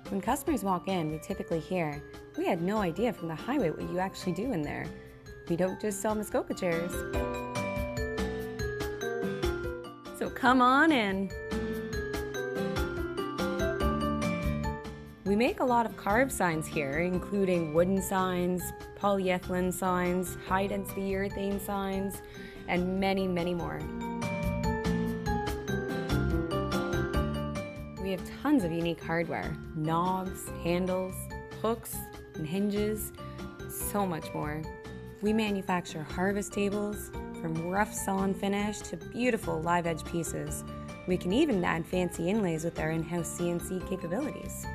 When customers walk in, we typically hear, "We had no idea from the highway what you actually do in there. We don't just sell Muskoka chairs." So come on in. We make a lot of carved signs here, including wooden signs, polyethylene signs, high-density urethane signs, and many, many more. We have tons of unique hardware: knobs, handles, hooks, and hinges, so much more. We manufacture harvest tables, from rough sawn finish to beautiful live edge pieces. We can even add fancy inlays with our in-house CNC capabilities.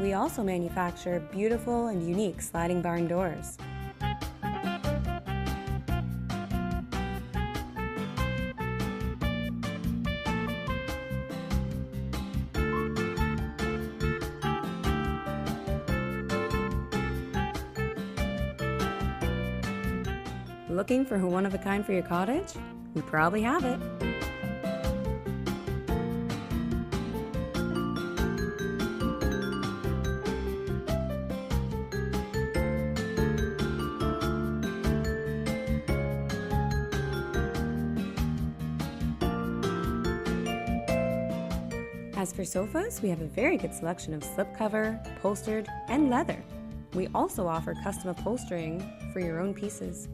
We also manufacture beautiful and unique sliding barn doors. Looking for a one-of-a-kind for your cottage? We probably have it. As for sofas, we have a very good selection of slipcover, upholstered, and leather. We also offer custom upholstering for your own pieces.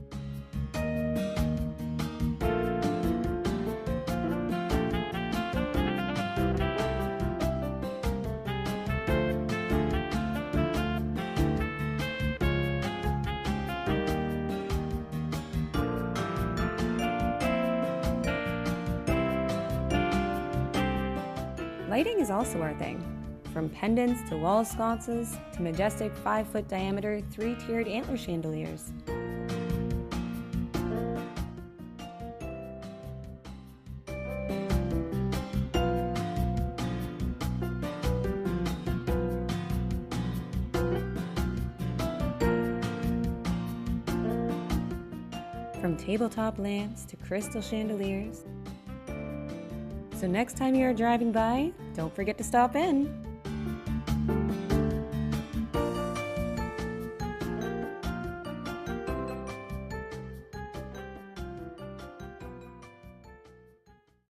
Lighting is also our thing. From pendants to wall sconces to majestic 5-foot diameter 3-tiered antler chandeliers. From tabletop lamps to crystal chandeliers. So next time you're driving by, don't forget to stop in.